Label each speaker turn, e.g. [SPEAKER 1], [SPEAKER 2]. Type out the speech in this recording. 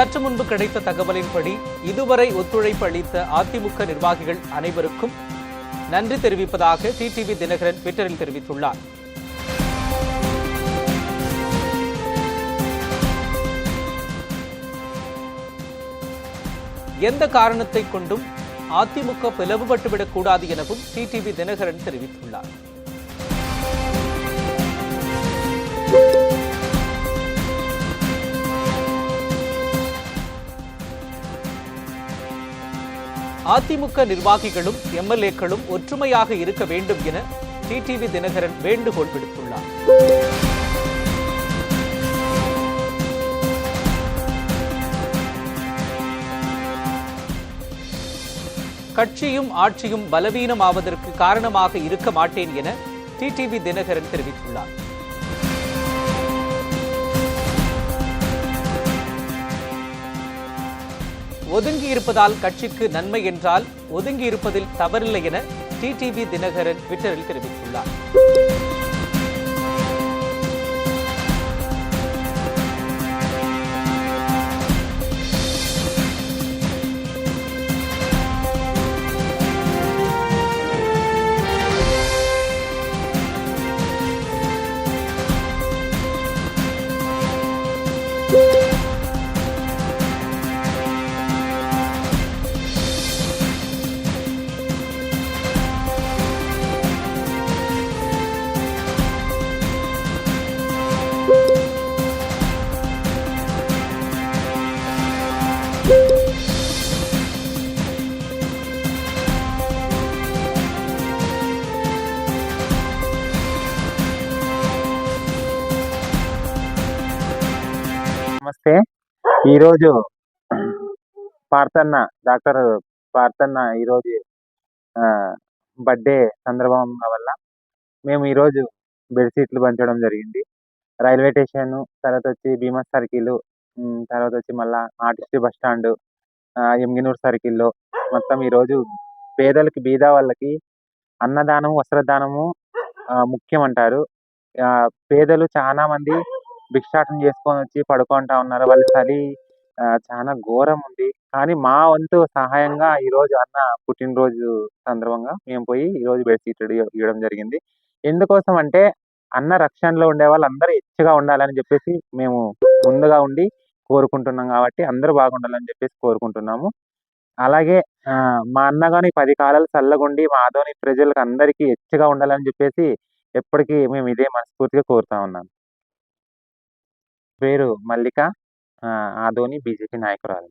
[SPEAKER 1] சற்று முன்பு கிடைத்த தகவலின்படி இதுவரை ஒத்துழைப்பு அளித்த அதிமுக நிர்வாகிகள் அனைவருக்கும் நன்றி தெரிவிப்பதாக டிடிவி தினகரன் ட்விட்டரில் தெரிவித்துள்ளார். எந்த காரணத்தை கொண்டும் அதிமுக பிளவுபட்டுவிடக் கூடாது எனவும் டிடிவி தினகரன் தெரிவித்துள்ளார். அதிமுக நிர்வாகிகளும் எம்எல்ஏக்களும் ஒற்றுமையாக இருக்க வேண்டும் என டிடிவி தினகரன் வேண்டுகோள் விடுத்துள்ளார். கட்சியும் ஆட்சியும் பலவீனமாவதற்கு காரணமாக இருக்க மாட்டேன் என டிடிவி தினகரன் தெரிவித்துள்ளார். ஒதுங்கி இருப்பதால் கட்சிக்கு நன்மை என்றால் ஒதுங்கி இருப்பதில் தவறில்லை என டிடிவி தினகரன் ட்விட்டரில் தெரிவித்துள்ளார்.
[SPEAKER 2] నమస్తే. ఈరోజు డాక్టర్ పార్థన్న ఈరోజు బర్త్డే సందర్భం వల్ల మేము ఈరోజు బెడ్షీట్లు పంచడం జరిగింది. రైల్వే స్టేషన్, తర్వాత వచ్చి భీమా సర్కిల్, తర్వాత వచ్చి మళ్ళా ఆర్టీసీ బస్ స్టాండ్, ఎమ్గినూరు సర్కిల్లో మొత్తం ఈరోజు పేదలకి, బీద వాళ్ళకి అన్నదానం, వస్త్రదానము ముఖ్యం అంటారు. పేదలు చాలా మంది భిక్షాటన చేసుకొని వచ్చి పడుకుంటా ఉన్నారు. వాళ్ళ చలి చాలా ఘోరం ఉంది. కానీ మా వంతు సహాయంగా ఈరోజు అన్న పుట్టినరోజు సందర్భంగా మేము పోయి ఈరోజు బెడ్షీట్లు ఇవ్వడం జరిగింది. ఎందుకోసం అంటే అన్న రక్షణలో ఉండే వాళ్ళందరూ హెచ్చుగా ఉండాలని చెప్పేసి మేము ముందుగా ఉండి కోరుకుంటున్నాం. కాబట్టి అందరూ బాగుండాలని చెప్పేసి కోరుకుంటున్నాము. అలాగే మా అన్న గాని 10 కాలాలు చల్లగుండి మా ఆదోని ప్రజలకు అందరికీ హెచ్చుగా ఉండాలని చెప్పేసి ఎప్పటికీ మేము ఇదే మనస్ఫూర్తిగా కోరుతా ఉన్నాం. పేరు మల్లిక, ఆదోని బీజేపీ నాయకురాలు.